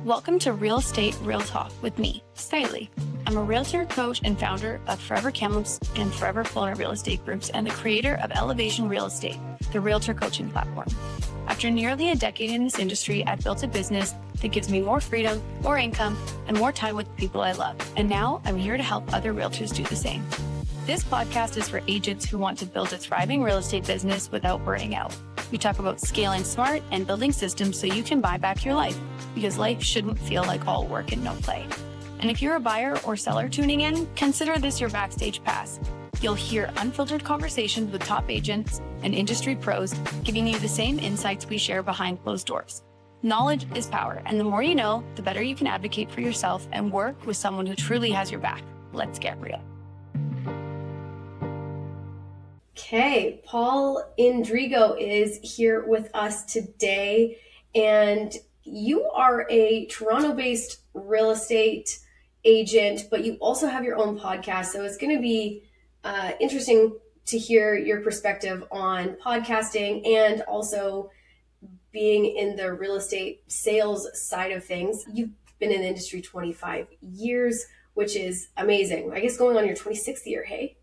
Welcome to Real Estate Real Talk with me, Skyleigh. I'm a realtor, coach, and founder of Forever Kamloops and Forever Florida Real Estate Groups and the creator of Elevation Real Estate, the realtor coaching platform. After nearly a decade in this industry, I've built a business that gives me more freedom, more income, and more time with the people I love. And now I'm here to help other realtors do the same. This podcast is for agents who want to build a thriving real estate business without burning out. We talk about scaling smart and building systems so you can buy back your life, because life shouldn't feel like all work and no play. And if you're a buyer or seller tuning in, consider this your backstage pass. You'll hear unfiltered conversations with top agents and industry pros, giving you the same insights we share behind closed doors. Knowledge is power, and the more you know, the better you can advocate for yourself and work with someone who truly has your back. Let's get real. Okay, Paul Indrigo is here with us today, and you are a Toronto-based real estate agent, but you also have your own podcast. So it's going to be interesting to hear your perspective on podcasting and also being in the real estate sales side of things. You've been in the industry 25 years, which is amazing. I guess going on your 26th year, hey?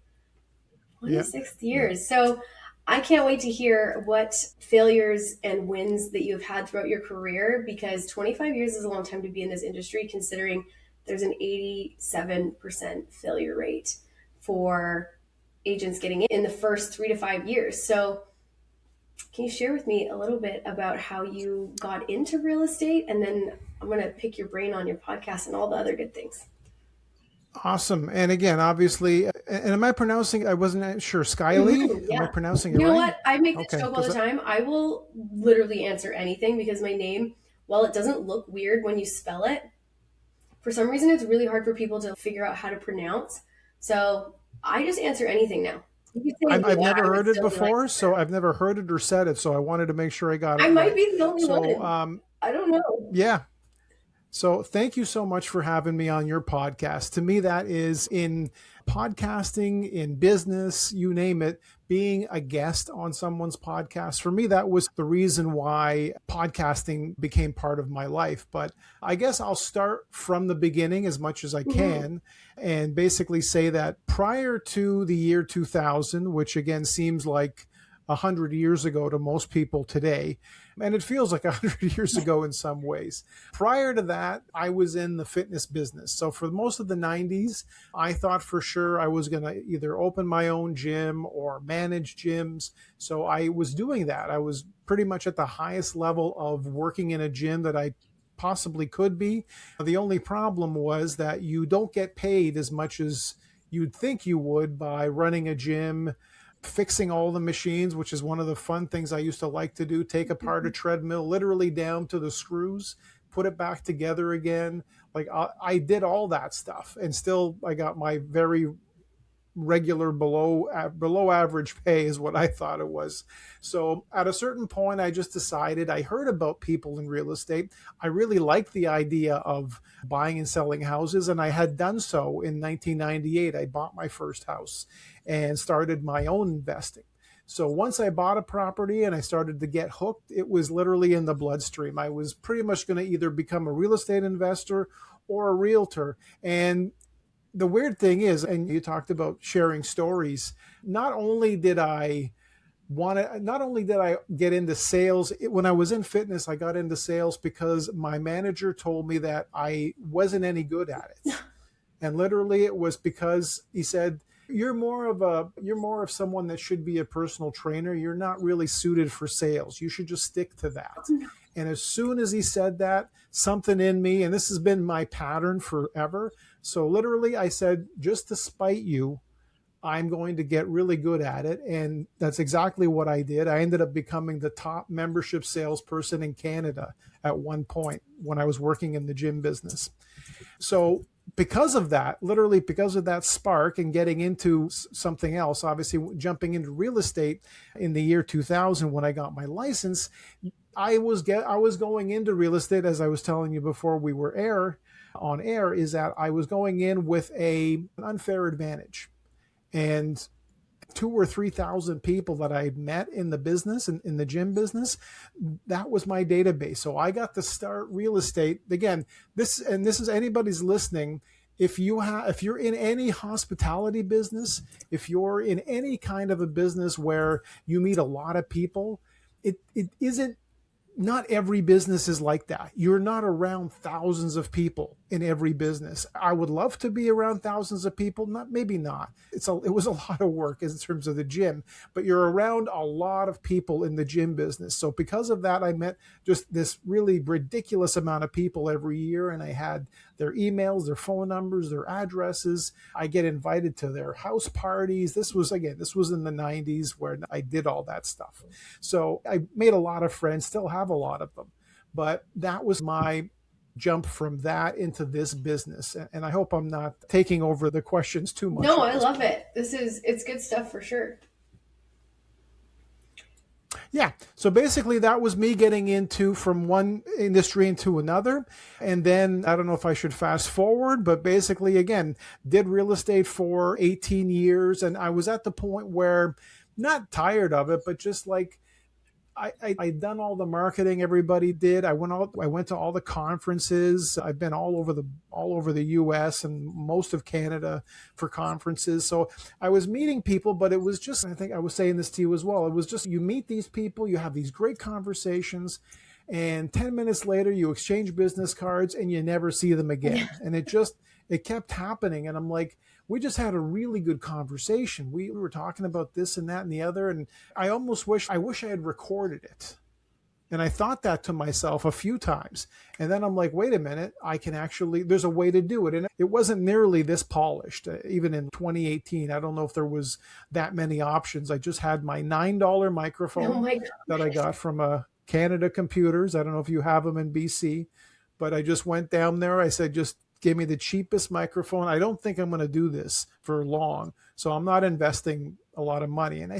26 years. So I can't wait to hear what failures and wins that you've had throughout your career, because 25 years is a long time to be in this industry, considering there's an 87% failure rate for agents getting in the first 3 to 5 years. So can you share with me a little bit about how you got into real estate? And then I'm going to pick your brain on your podcast and all the other good things. Awesome. And again, obviously, and am I pronouncing, I wasn't sure, Skyleigh? Mm-hmm, yeah. Am I pronouncing it right? You know what? I make this joke all the time. I will literally answer anything because my name, while it doesn't look weird when you spell it, for some reason it's really hard for people to figure out how to pronounce. So I just answer anything now. I've never heard it before, so I've never heard it or said it. So I wanted to make sure I got it. I might be the only one. I don't know. Yeah. So thank you so much for having me on your podcast. To me, that is, in podcasting, in business, you name it, being a guest on someone's podcast. For me, that was the reason why podcasting became part of my life. But I guess I'll start from the beginning as much as I can and basically say that prior to the year 2000, which again seems like 100 years ago to most people today, and it feels like 100 years ago in some ways. Prior to that, I was in the fitness business. So for most of the 90s, I thought for sure I was going to either open my own gym or manage gyms. So I was doing that. I was pretty much at the highest level of working in a gym that I possibly could be. The only problem was that you don't get paid as much as you'd think you would by running a gym, fixing all the machines, which is one of the fun things I used to like to do, take apart a treadmill, literally down to the screws, put it back together again. Like I did all that stuff, and still I got my very regular below average pay is what I thought it was. So at a certain point, I just decided, I heard about people in real estate. I really liked the idea of buying and selling houses, and I had done so in 1998. I bought my first house and started my own investing. So once I bought a property and I started to get hooked, it was literally in the bloodstream. I was pretty much going to either become a real estate investor or a realtor. And the weird thing is, and you talked about sharing stories, not only did I get into sales, when I was in fitness, I got into sales because my manager told me that I wasn't any good at it. And literally it was because he said, you're more of someone that should be a personal trainer. You're not really suited for sales. You should just stick to that. And as soon as he said that, something in me, and this has been my pattern forever. So literally I said, just to spite you, I'm going to get really good at it. And that's exactly what I did. I ended up becoming the top membership salesperson in Canada at one point when I was working in the gym business. So because of that, literally because of that spark and getting into something else, obviously jumping into real estate in the year 2000 when I got my license, I was going into real estate, as I was telling you before we were on air, is that I was going in with an unfair advantage. And 2 or 3,000 people that I had met in the business and in the gym business. That was my database. So I got to start real estate. Again, this is anybody's listening. If you're in any hospitality business, if you're in any kind of a business where you meet a lot of people, it isn't, not every business is like that. You're not around thousands of people in every business. I would love to be around thousands of people. Maybe not. It was a lot of work in terms of the gym, but you're around a lot of people in the gym business. So because of that, I met just this really ridiculous amount of people every year, and I had their emails, their phone numbers, their addresses. I get invited to their house parties. This was in the 90s where I did all that stuff. So I made a lot of friends, still have a lot of them. But that was my jump from that into this business. And I hope I'm not taking over the questions too much. No, I love it. It's good stuff for sure. Yeah. So basically that was me getting into from one industry into another. And then I don't know if I should fast forward, but basically again, did real estate for 18 years. And I was at the point where not tired of it, but just like, I'd done all the marketing everybody did. I went to all the conferences. I've been all over the US and most of Canada for conferences. So I was meeting people, but it was just, I think I was saying this to you as well. It was just, you meet these people, you have these great conversations, and 10 minutes later you exchange business cards and you never see them again. And it kept happening. And I'm like, we just had a really good conversation. We were talking about this and that and the other. And I wish I had recorded it. And I thought that to myself a few times. And then I'm like, wait a minute, there's a way to do it. And it wasn't nearly this polished. Even in 2018, I don't know if there was that many options. I just had my $9 microphone that I got from Canada Computers. I don't know if you have them in BC, but I just went down there. I said, just give me the cheapest microphone. I don't think I'm going to do this for long, so I'm not investing a lot of money. And I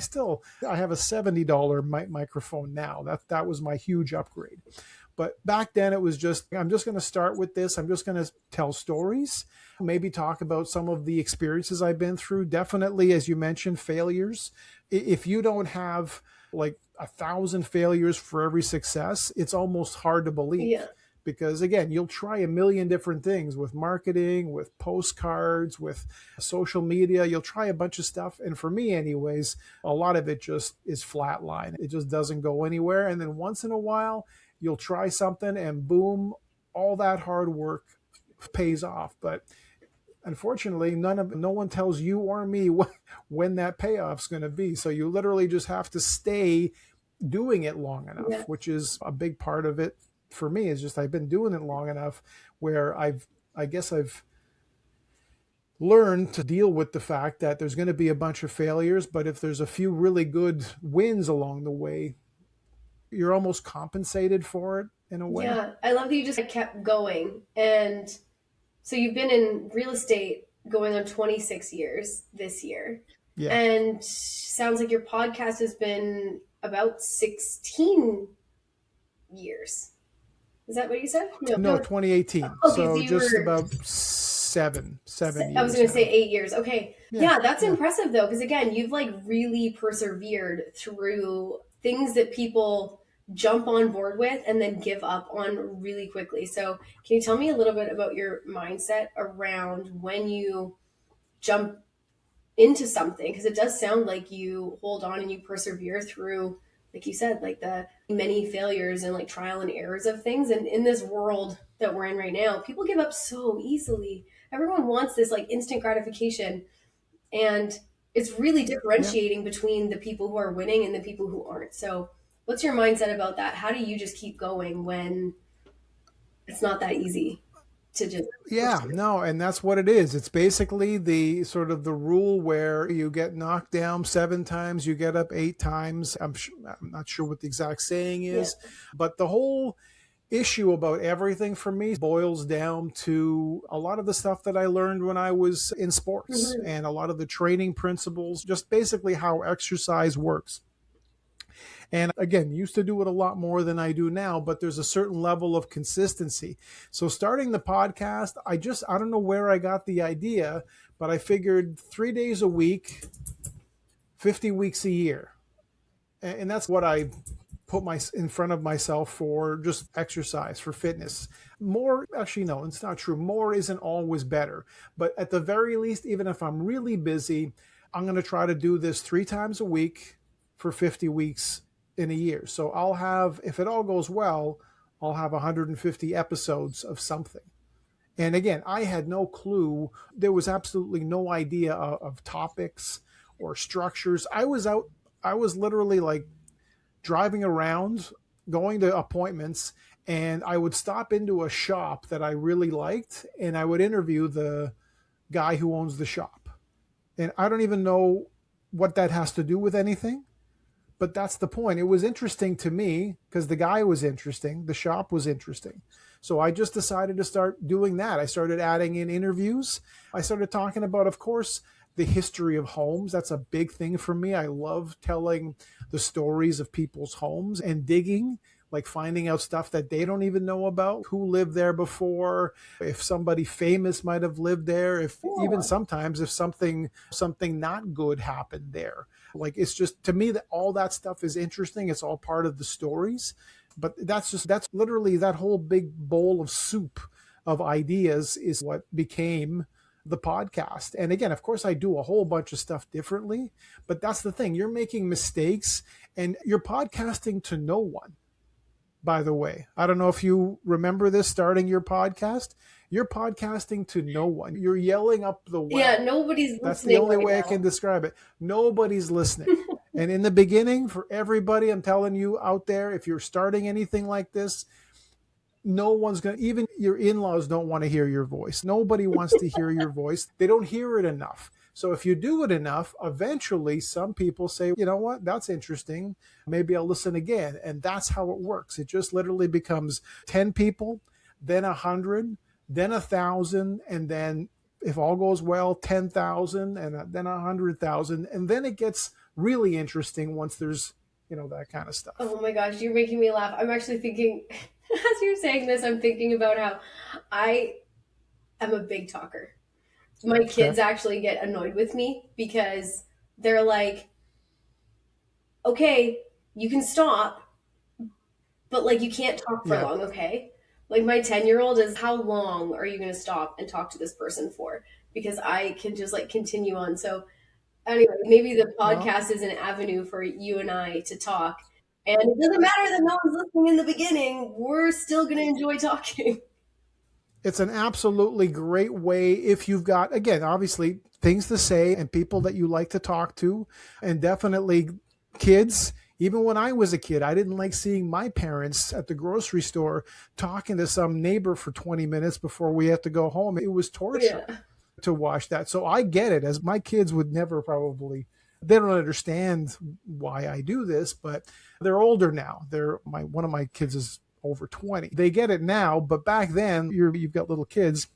have a $70 microphone now. That was my huge upgrade. But back then it was just, I'm just going to start with this. I'm just going to tell stories, maybe talk about some of the experiences I've been through. Definitely, as you mentioned, failures. If you don't have like 1,000 failures for every success, it's almost hard to believe. Yeah. Because again, you'll try a million different things with marketing, with postcards, with social media. You'll try a bunch of stuff. And for me anyways, a lot of it just is flatline. It just doesn't go anywhere. And then once in a while, you'll try something and boom, all that hard work pays off. But unfortunately, no one tells you or me when that payoff's going to be. So you literally just have to stay doing it long enough, which is a big part of it. For me, is just I've been doing it long enough where I guess I've learned to deal with the fact that there's going to be a bunch of failures, but if there's a few really good wins along the way, you're almost compensated for it in a way. Yeah, I love that you just kept going. And so you've been in real estate going on 26 years this year. Yeah. And sounds like your podcast has been about 16 years. Is that what you said? No, 2018. Okay, so just about seven years. I was going to say 8 years. Okay. Yeah, that's impressive though. Because again, you've like really persevered through things that people jump on board with and then give up on really quickly. So can you tell me a little bit about your mindset around when you jump into something? Because it does sound like you hold on and you persevere through, like you said, like the many failures and like trial and errors of things. And in this world that we're in right now, people give up so easily. Everyone wants this like instant gratification. And it's really differentiating between the people who are winning and the people who aren't. So what's your mindset about that? How do you just keep going when it's not that easy to just... No, and that's what it is. It's basically the sort of the rule where you get knocked down 7 times, you get up 8 times. I'm not sure what the exact saying is, but the whole issue about everything for me boils down to a lot of the stuff that I learned when I was in sports and a lot of the training principles, just basically how exercise works. And again, used to do it a lot more than I do now, but there's a certain level of consistency. So starting the podcast, I don't know where I got the idea, but I figured 3 days a week, 50 weeks a year. And that's what I put in front of myself for just exercise, for fitness. More, actually, no, it's not true. More isn't always better. But at the very least, even if I'm really busy, I'm going to try to do this 3 times a week for 50 weeks in a year. So I'll have, if it all goes well, I'll have 150 episodes of something. And again, I had no clue. There was absolutely no idea of topics or structures. I was literally like driving around, going to appointments, and I would stop into a shop that I really liked, and I would interview the guy who owns the shop. And I don't even know what that has to do with anything, but that's the point. It was interesting to me because the guy was interesting, the shop was interesting. So I just decided to start doing that. I started adding in interviews. I started talking about, of course, the history of homes. That's a big thing for me. I love telling the stories of people's homes and digging, like finding out stuff that they don't even know about, who lived there before, if somebody famous might have lived there, if even sometimes if something not good happened there. Like, it's just, to me, that all that stuff is interesting. It's all part of the stories. But that's literally that whole big bowl of soup of ideas is what became the podcast. And again, of course, I do a whole bunch of stuff differently, but that's the thing. You're making mistakes and you're podcasting to no one, by the way. I don't know if you remember this, starting your podcast. You're podcasting to no one. You're yelling up the well. Yeah, nobody's listening. That's the only right way now. I can describe it. Nobody's listening. And in the beginning, for everybody, I'm telling you out there, if you're starting anything like this, no one's going to, even your in-laws don't want to hear your voice. Nobody wants to hear your voice. They don't hear it enough. So if you do it enough, eventually some people say, you know what, that's interesting. Maybe I'll listen again. And that's how it works. It just literally becomes 10 people, then 100, then 1,000, and then if all goes well, 10,000, and then 100,000. And then it gets really interesting once there's, that kind of stuff. Oh my gosh, you're making me laugh. I'm actually thinking, as you're saying this, I'm thinking about how I am a big talker. My kids actually get annoyed with me because they're like, okay, you can stop, but like you can't talk for long, okay? Like my 10-year-old is, how long are you going to stop and talk to this person for? Because I can just like continue on. So anyway, maybe the podcast is an avenue for you and I to talk. And it doesn't matter that no one's listening in the beginning. We're still going to enjoy talking. It's an absolutely great way if you've got, again, obviously things to say and people that you like to talk to, and definitely kids. Even when I was a kid, I didn't like seeing my parents at the grocery store talking to some neighbor for 20 minutes before we had to go home. It was torture to watch that. So I get it, as my kids would never probably, they don't understand why I do this, but they're older now. One of my kids is over 20. They get it now, but back then you've got little kids.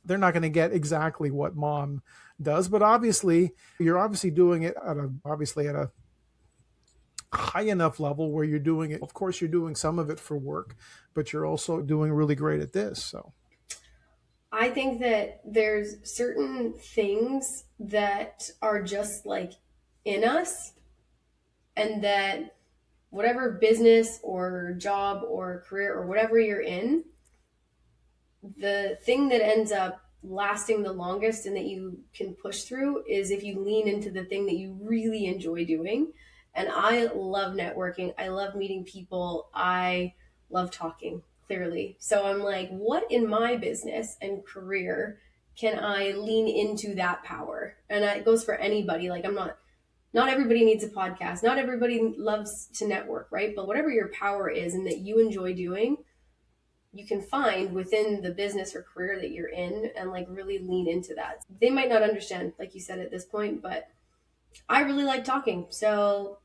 They're not going to get exactly what mom does, but obviously you're doing it at a high enough level where you're doing it. Of course, you're doing some of it for work, but you're also doing really great at this. So I think that there's certain things that are just like in us, and that whatever business or job or career or whatever you're in, the thing that ends up lasting the longest and that you can push through is if you lean into the thing that you really enjoy doing. And I love networking. I love meeting people. I love talking, clearly. So I'm like, what in my business and career can I lean into that power? And it goes for anybody. Like, not everybody needs a podcast. Not everybody loves to network, right? But whatever your power is and that you enjoy doing, you can find within the business or career that you're in, and like really lean into that. They might not understand, like you said, at this point, but I really like talking. So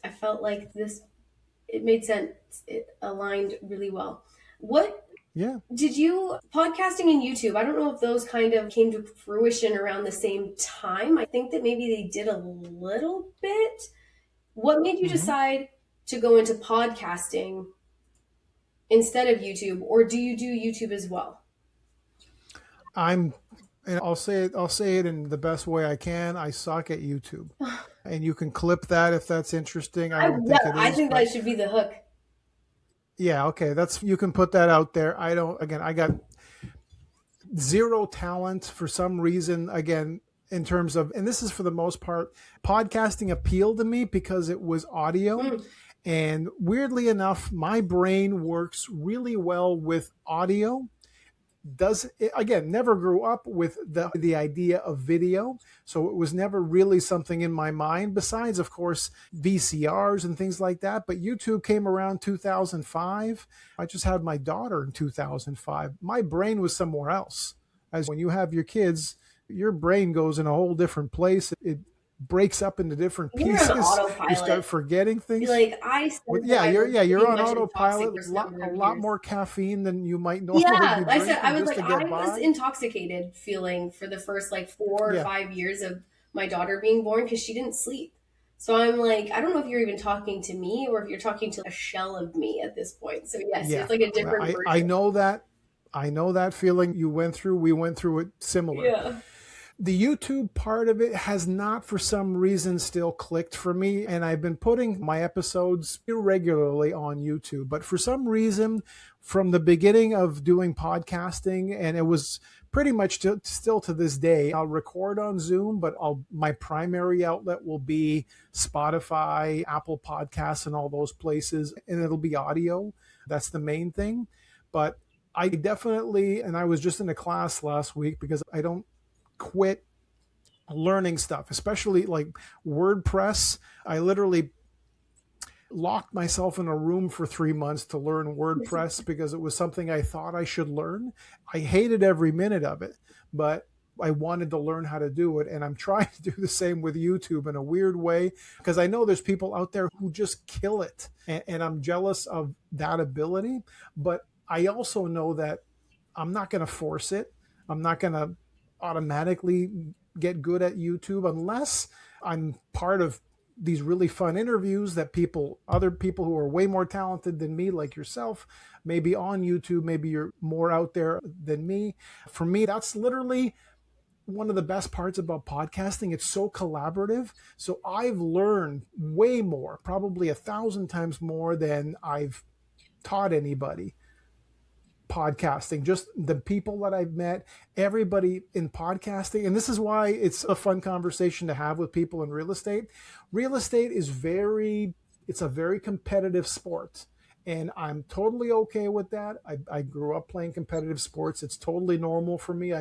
I felt like it made sense. It aligned really well. Did you, podcasting and YouTube, I don't know if those kind of came to fruition around the same time. I think that maybe they did a little bit. What made you decide to go into podcasting instead of YouTube, or do you do YouTube as well? I'm And I'll say it in the best way I can. I suck at YouTube. And you can clip that if that's interesting. I don't Yeah, think it I is, think but that should be the hook. yeah, okay. You can put that out there. I got zero talent for some reason, again, in terms of, and this is for the most part, podcasting appealed to me because it was audio. Mm. And weirdly enough, my brain works really well with audio. Does it, again, never grew up with the idea of video, so it was never really something in my mind, besides of course VCRs and things like that. But YouTube came around 2005. I just had my daughter in 2005. My brain was somewhere else. As when you have your kids, your brain goes in a whole different place. It breaks up into different You're on pieces. You start autopilot. forgetting things. Like I Well, said that yeah, I was you're pretty on much intoxicated autopilot. for a number A of lot years. more caffeine than you might normally Yeah, be I said I drinking was just like to I get was by. intoxicated feeling for the first like 4 or 5 years of my daughter being born because she didn't sleep. So I'm like, I don't know if you're even talking to me or if you're talking to a shell of me at this point. So yes, Yeah, it's like a different I version. know that. I know that feeling you went through. We went through it similar. Yeah. The YouTube part of it has not, for some reason, still clicked for me. And I've been putting my episodes irregularly on YouTube. But for some reason, from the beginning of doing podcasting, and it was pretty much still to this day, I'll record on Zoom, but my primary outlet will be Spotify, Apple Podcasts, and all those places. And it'll be audio. That's the main thing. But I definitely, and I was just in a class last week because I don't quit learning stuff, especially like WordPress. I literally locked myself in a room for 3 months to learn WordPress because it was something I thought I should learn. I hated every minute of it, but I wanted to learn how to do it. And I'm trying to do the same with YouTube in a weird way because I know there's people out there who just kill it. And I'm jealous of that ability. But I also know that I'm not going to force it. I'm not going to automatically get good at YouTube unless I'm part of these really fun interviews that other people who are way more talented than me, like yourself, maybe on YouTube, maybe you're more out there than me. For me, that's literally one of the best parts about podcasting. It's so collaborative. So I've learned way more, probably 1,000 times more than I've taught anybody podcasting. Just the people that I've met, everybody in podcasting. And this is why it's a fun conversation to have with people in real estate. Real estate is it's a very competitive sport. And I'm totally okay with that. I grew up playing competitive sports. It's totally normal for me.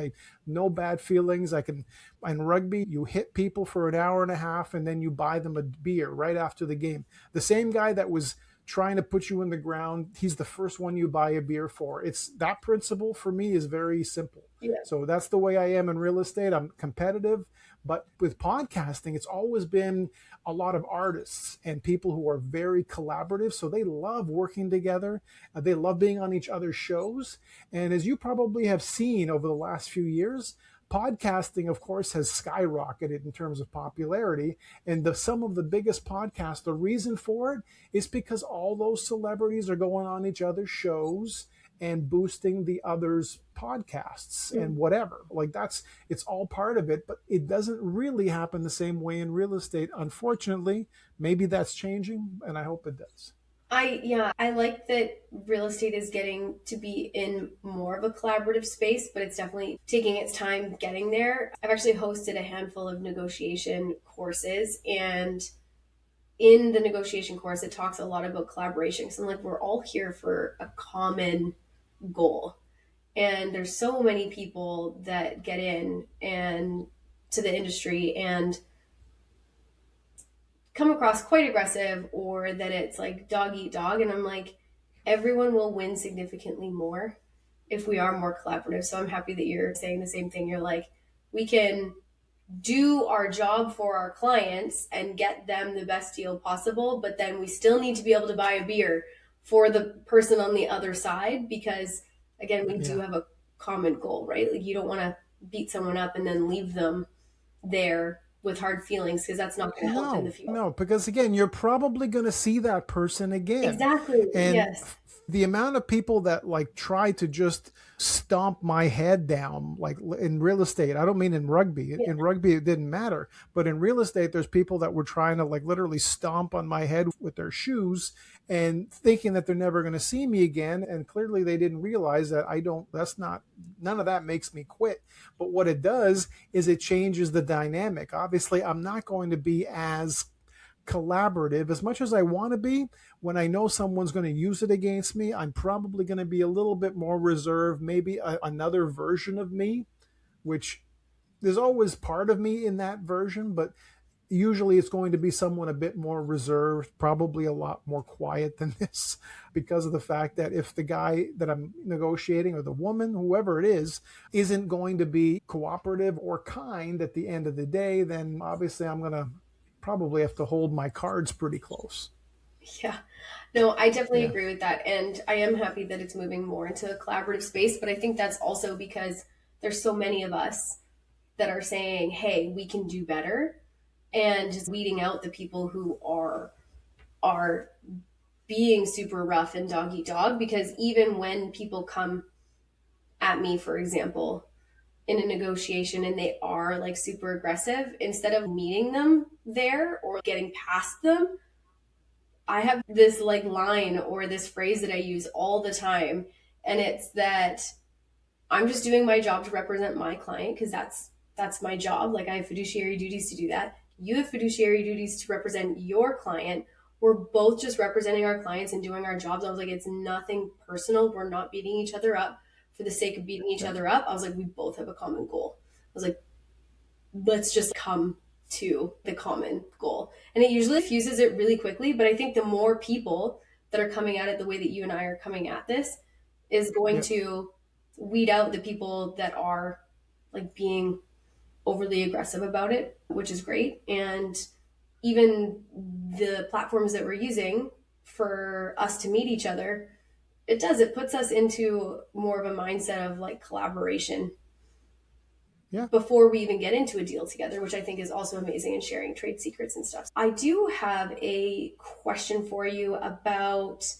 No bad feelings. In rugby, you hit people for an hour and a half and then you buy them a beer right after the game. The same guy that was trying to put you in the ground, he's the first one you buy a beer for. It's that principle for me is very simple. Yeah. So that's the way I am in real estate. I'm competitive, but with podcasting, it's always been a lot of artists and people who are very collaborative. So they love working together. They love being on each other's shows. And as you probably have seen over the last few years, podcasting, of course, has skyrocketed in terms of popularity. And some of the biggest podcasts, the reason for it is because all those celebrities are going on each other's shows and boosting the others' podcasts and whatever. Like it's all part of it, but it doesn't really happen the same way in real estate. Unfortunately, maybe that's changing, and I hope it does. I like that real estate is getting to be in more of a collaborative space, but it's definitely taking its time getting there. I've actually hosted a handful of negotiation courses, and in the negotiation course, it talks a lot about collaboration. So like we're all here for a common goal. And there's so many people that get in and to the industry and come across quite aggressive or that it's like dog eat dog. And I'm like, everyone will win significantly more if we are more collaborative. So I'm happy that you're saying the same thing. You're like, we can do our job for our clients and get them the best deal possible, but then we still need to be able to buy a beer for the person on the other side because, again, we do have a common goal, right? Like you don't want to beat someone up and then leave them there with hard feelings because that's not going to help in the future. No, because again, you're probably going to see that person again. Exactly. And yes. The amount of people that like try to just stomp my head down, like in real estate, I don't mean in rugby. In rugby, it didn't matter. But in real estate, there's people that were trying to like literally stomp on my head with their shoes and thinking that they're never going to see me again. And clearly they didn't realize that none of that makes me quit. But what it does is it changes the dynamic. Obviously, I'm not going to be as collaborative as much as I want to be. When I know someone's going to use it against me, I'm probably going to be a little bit more reserved, maybe another version of me, which there's always part of me in that version, but usually it's going to be someone a bit more reserved, probably a lot more quiet than this, because of the fact that if the guy that I'm negotiating or the woman, whoever it is, isn't going to be cooperative or kind at the end of the day, then obviously I'm going to probably have to hold my cards pretty close. Yeah. No, I definitely Yeah. agree with that. And I am happy that it's moving more into a collaborative space. But I think that's also because there's so many of us that are saying, hey, we can do better. And just weeding out the people who are being super rough and dog eat dog. Because even when people come at me, for example, in a negotiation and they are like super aggressive, instead of meeting them there or getting past them, I have this like line or this phrase that I use all the time. And it's that I'm just doing my job to represent my client because that's my job. Like I have fiduciary duties to do that. You have fiduciary duties to represent your client. We're both just representing our clients and doing our jobs. I was like, it's nothing personal. We're not beating each other up for the sake of beating each other up. I was like, we both have a common goal. I was like, let's just come to the common goal. And it usually fuses it really quickly. But I think the more people that are coming at it the way that you and I are coming at this is going to weed out the people that are like being overly aggressive about it, which is great. And even the platforms that we're using for us to meet each other, it puts us into more of a mindset of like collaboration before we even get into a deal together, which I think is also amazing, and sharing trade secrets and stuff. I do have a question for you about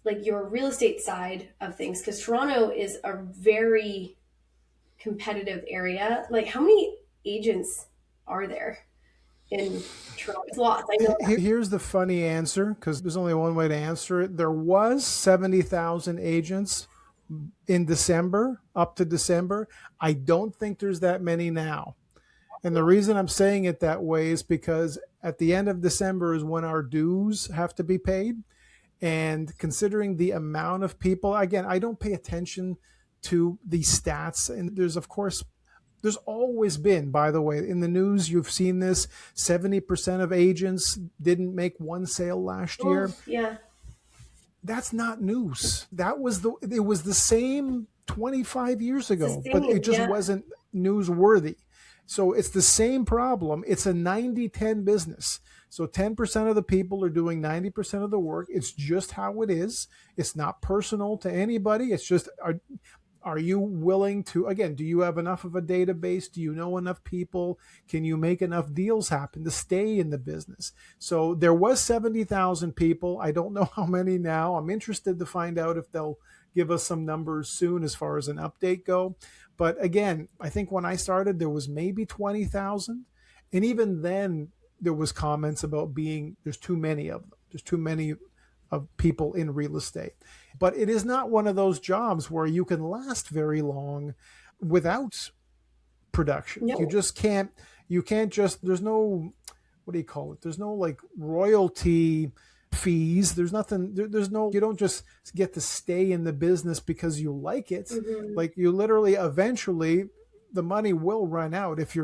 like your real estate side of things, because Toronto is a very competitive area. Like how many agents are there in Toronto? It's lots, I know that. Here's the funny answer, because there's only one way to answer it. There was 70,000 agents in December, up to December. I don't think there's that many now. And the reason I'm saying it that way is because at the end of December is when our dues have to be paid. And considering the amount of people, again, I don't pay attention to these stats. And there's always been, by the way, in the news, you've seen this, 70% of agents didn't make one sale last year. Yeah. That's not news. It was the same 25 years ago, but it just wasn't newsworthy. So it's the same problem. It's a 90-10 business. So 10% of the people are doing 90% of the work. It's just how it is. It's not personal to anybody. It's just, are you willing to, again, do you have enough of a database? Do you know enough people? Can you make enough deals happen to stay in the business? So there was 70,000 people. I don't know how many now. I'm interested to find out if they'll give us some numbers soon as far as an update go. But again, I think when I started, there was maybe 20,000. And even then there was comments about there's too many of them. There's too many of people in real estate. But it is not one of those jobs where you can last very long without production. No. You just can't, there's no, what do you call it? There's no like royalty fees. There's nothing, you don't just get to stay in the business because you like it. Mm-hmm. Like you literally, eventually the money will run out if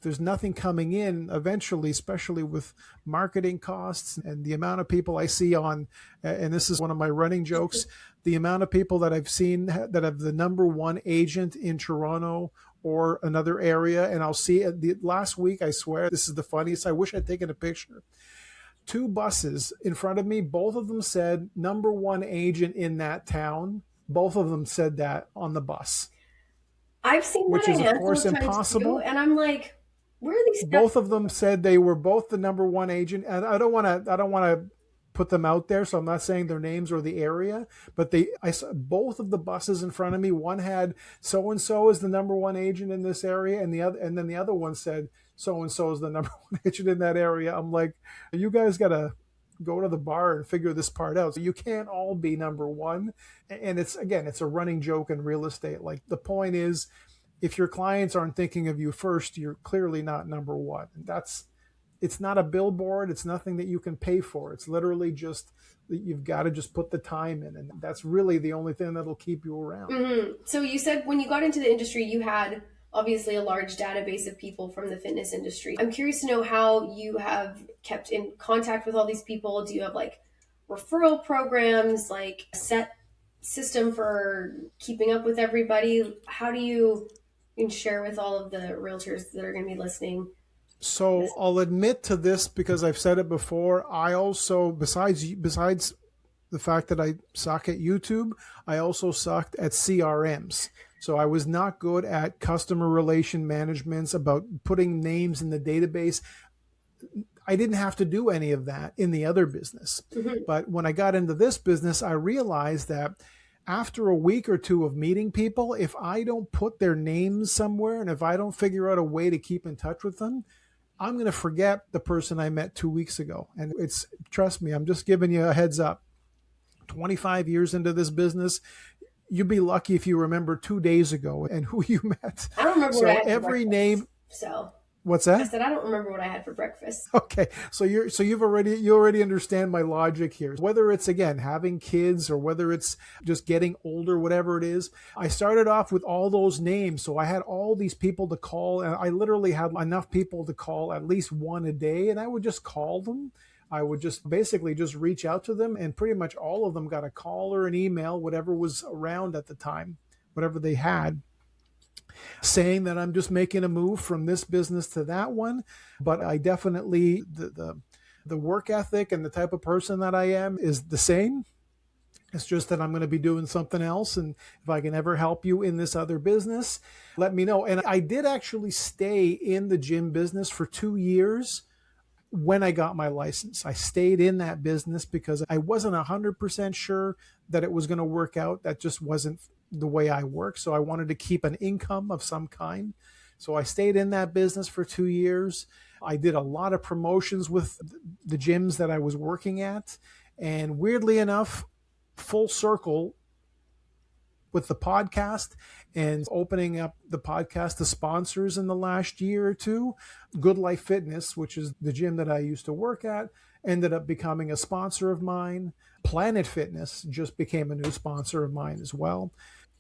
there's nothing coming in eventually, especially with marketing costs and the amount of people I see on, and this is one of my running jokes, the amount of people that I've seen that have the number one agent in Toronto or another area. And I'll see the last week, I swear, this is the funniest. I wish I'd taken a picture. 2 buses in front of me, both of them said number one agent in that town. Both of them said that on the bus. I've seen which that is of course impossible. And I'm like, where are these guys? Both of them said they were both the number one agent, and I don't want to put them out there. So I'm not saying their names or the area, but I saw both of the buses in front of me. One had so-and-so is the number one agent in this area. And then the other one said, so-and-so is the number one agent in that area. I'm like, you guys got to go to the bar and figure this part out. So you can't all be number one. And it's a running joke in real estate. Like, the point is, if your clients aren't thinking of you first, you're clearly not number one. It's not a billboard. It's nothing that you can pay for. It's literally just that you've got to just put the time in. And that's really the only thing that'll keep you around. Mm-hmm. So you said when you got into the industry, you had obviously a large database of people from the fitness industry. I'm curious to know how you have kept in contact with all these people. Do you have like referral programs, like a set system for keeping up with everybody? How do you share with all of the realtors that are going to be listening? So I'll admit to this because I've said it before. I also, besides the fact that I suck at YouTube, I also sucked at CRMs. So I was not good at customer relation managements, about putting names in the database. I didn't have to do any of that in the other business. Mm-hmm. But when I got into this business, I realized that after a week or two of meeting people, if I don't put their names somewhere and if I don't figure out a way to keep in touch with them, I'm going to forget the person I met 2 weeks ago. And trust me, I'm just giving you a heads up. 25 years into this business, you'd be lucky if you remember 2 days ago and who you met. I don't remember what I had every name. So what's that? I said I don't remember what I had for breakfast. Okay, so you already understand my logic here. Whether it's, again, having kids or whether it's just getting older, whatever it is, I started off with all those names. So I had all these people to call, and I literally had enough people to call at least one a day, and I would just call them. I would just basically just reach out to them, and pretty much all of them got a call or an email, whatever was around at the time, whatever they had, saying that I'm just making a move from this business to that one. But I definitely, the work ethic and the type of person that I am is the same. It's just that I'm going to be doing something else. And if I can ever help you in this other business, let me know. And I did actually stay in the gym business for 2 years when I got my license. I stayed in that business because I wasn't 100% sure that it was going to work out. That just wasn't the way I work. So I wanted to keep an income of some kind. So I stayed in that business for 2 years. I did a lot of promotions with the gyms that I was working at. And weirdly enough, full circle with the podcast and opening up the podcast to sponsors in the last year or two, Good Life Fitness, which is the gym that I used to work at, ended up becoming a sponsor of mine. Planet Fitness just became a new sponsor of mine as well.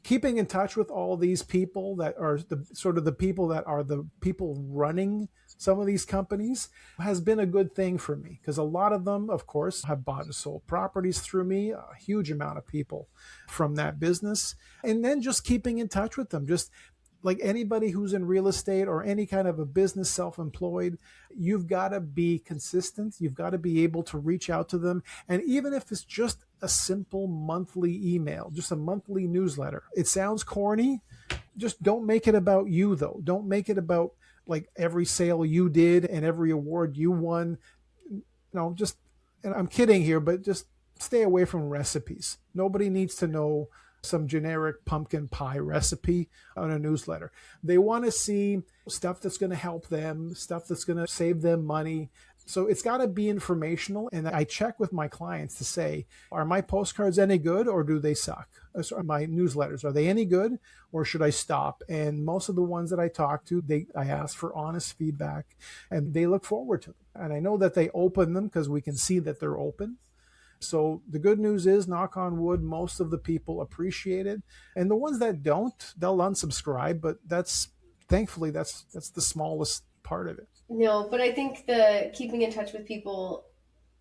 Keeping in touch with all these people that are the people running some of these companies has been a good thing for me, because a lot of them, of course, have bought and sold properties through me, a huge amount of people from that business. And then just keeping in touch with them, just like anybody who's in real estate or any kind of a business, self-employed, you've got to be consistent. You've got to be able to reach out to them. And even if it's just a simple monthly email, just a monthly newsletter, it sounds corny. Just don't make it about you, though. Don't make it about like every sale you did and every award you won. And I'm kidding here, but just stay away from recipes. Nobody needs to know some generic pumpkin pie recipe on a newsletter. They want to see stuff that's going to help them, stuff that's going to save them money. So it's got to be informational. And I check with my clients to say, are my postcards any good or do they suck? My newsletters, are they any good or should I stop? And most of the ones that I talk to, I ask for honest feedback and they look forward to them. And I know that they open them because we can see that they're open. So the good news is, knock on wood, most of the people appreciate it. And the ones that don't, they'll unsubscribe, but thankfully that's the smallest part of it. No, but I think the keeping in touch with people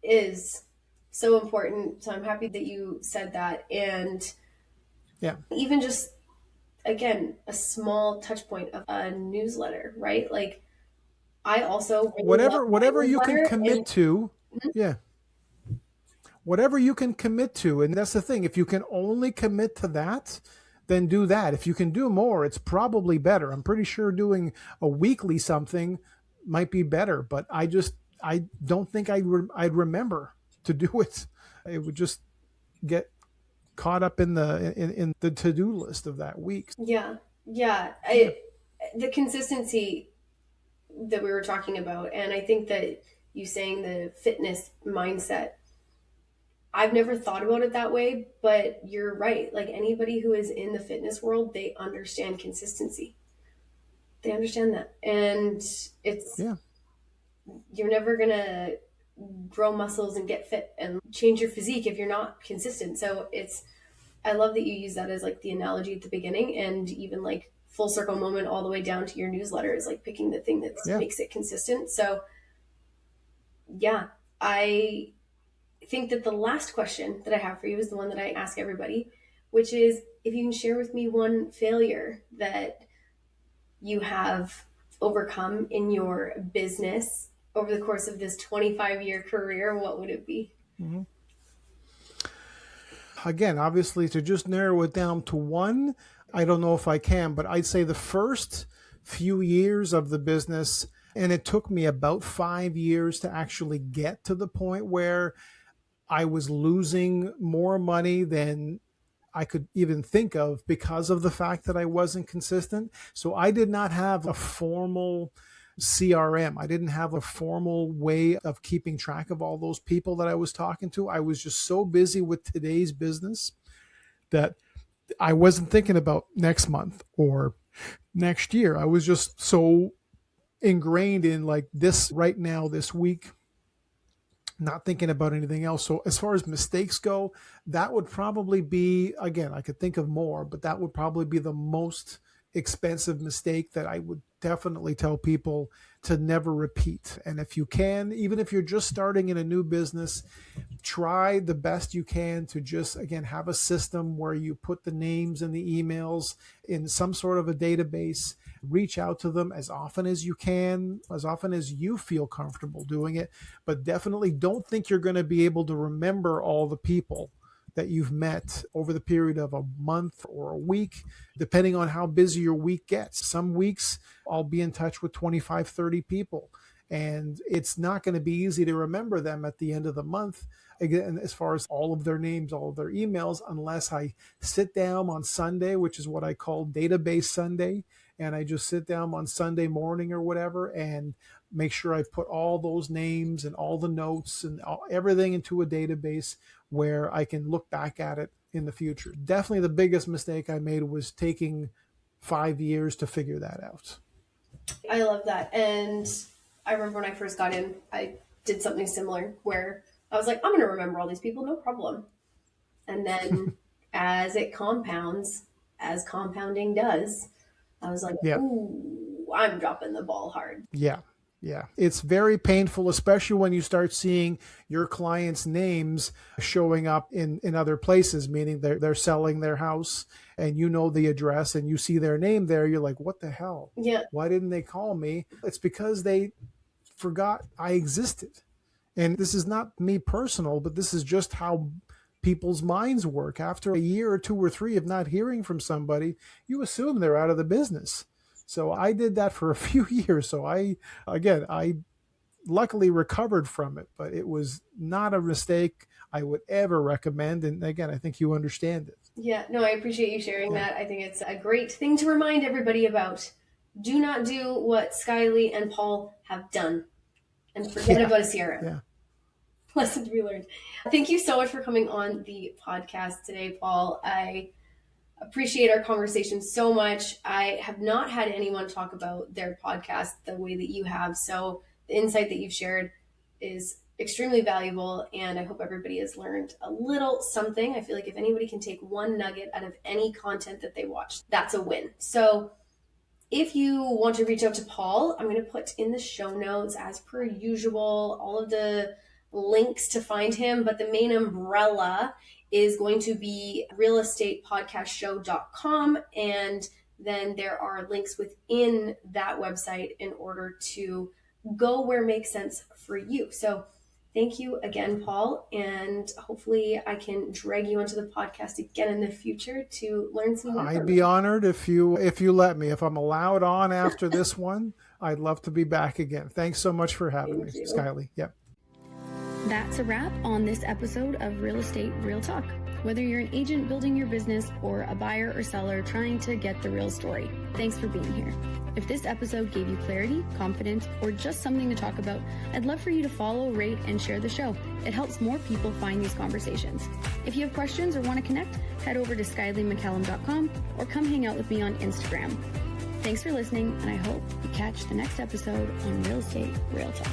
is so important. So I'm happy that you said that. And yeah, even just, again, a small touch point of a newsletter, right? Like I also really whatever you can commit to. Mm-hmm. Yeah. Whatever you can commit to. And that's the thing. If you can only commit to that, then do that. If you can do more, it's probably better. I'm pretty sure doing a weekly something might be better, but I don't think I'd remember to do it. It would just get caught up in the to-do list of that week. Yeah. The consistency that we were talking about, and I think that you saying the fitness mindset, I've never thought about it that way, but you're right. Like anybody who is in the fitness world, they understand consistency. They understand that. And it's, you're never going to grow muscles and get fit and change your physique if you're not consistent. So I love that you use that as like the analogy at the beginning, and even like full circle moment all the way down to your newsletter is like picking the thing that makes it consistent. So yeah, I think that the last question that I have for you is the one that I ask everybody, which is if you can share with me one failure that you have overcome in your business over the course of this 25-year career, what would it be? Mm-hmm. Again, obviously, to just narrow it down to one, I don't know if I can, but I'd say the first few years of the business, and it took me about 5 years to actually get to the point where I was losing more money than I could even think of because of the fact that I wasn't consistent. So I did not have a formal CRM. I didn't have a formal way of keeping track of all those people that I was talking to. I was just so busy with today's business that I wasn't thinking about next month or next year. I was just so ingrained in like this right now, this week, not thinking about anything else. So as far as mistakes go, that would probably be, again, I could think of more, but that would probably be the most expensive mistake that I would definitely tell people to never repeat. And if you can, even if you're just starting in a new business, try the best you can to just, again, have a system where you put the names and the emails in some sort of a database, reach out to them as often as you can, as often as you feel comfortable doing it, but definitely don't think you're going to be able to remember all the people that you've met over the period of a month or a week, depending on how busy your week gets. Some weeks I'll be in touch with 25, 30 people, and it's not going to be easy to remember them at the end of the month. Again, as far as all of their names, all of their emails, unless I sit down on Sunday, which is what I call Database Sunday, and I just sit down on Sunday morning or whatever and make sure I put all those names and all the notes and everything into a database where I can look back at it in the future. Definitely the biggest mistake I made was taking 5 years to figure that out. I love that. And I remember when I first got in, I did something similar where I was like, I'm going to remember all these people, no problem. And then as it compounds, as compounding does, I was like, ooh, I'm dropping the ball hard. Yeah. It's very painful, especially when you start seeing your clients' names showing up in other places, meaning they're selling their house and you know the address and you see their name there. You're like, what the hell? Yeah. Why didn't they call me? It's because they forgot I existed. And this is not me personal, but this is just how people's minds work. After a year or 2 or 3 of not hearing from somebody, you assume they're out of the business. So I did that for a few years. So I luckily recovered from it, but it was not a mistake I would ever recommend. And again, I think you understand it. Yeah, no, I appreciate you sharing that. I think it's a great thing to remind everybody about. Do not do what Skyleigh and Paul have done and forget about a CRM. Yeah. Lesson to be learned. Thank you so much for coming on the podcast today, Paul. I appreciate our conversation so much. I have not had anyone talk about their podcast the way that you have. So the insight that you've shared is extremely valuable, and I hope everybody has learned a little something. I feel like if anybody can take one nugget out of any content that they watch, that's a win. So if you want to reach out to Paul, I'm going to put in the show notes, as per usual, all of the links to find him, but the main umbrella is going to be realestatepodcastshow.com, and then there are links within that website in order to go where it makes sense for you. So thank you again, Paul, and hopefully I can drag you onto the podcast again in the future to learn some more. I'd be honored if you let me. If I'm allowed on after this one, I'd love to be back again. Thanks so much for having me, Skyleigh. Yep. That's a wrap on this episode of Real Estate Real Talk. Whether you're an agent building your business or a buyer or seller trying to get the real story, thanks for being here. If this episode gave you clarity, confidence, or just something to talk about, I'd love for you to follow, rate, and share the show. It helps more people find these conversations. If you have questions or want to connect, head over to SkyleighMcCallum.com or come hang out with me on Instagram. Thanks for listening, and I hope you catch the next episode on Real Estate Real Talk.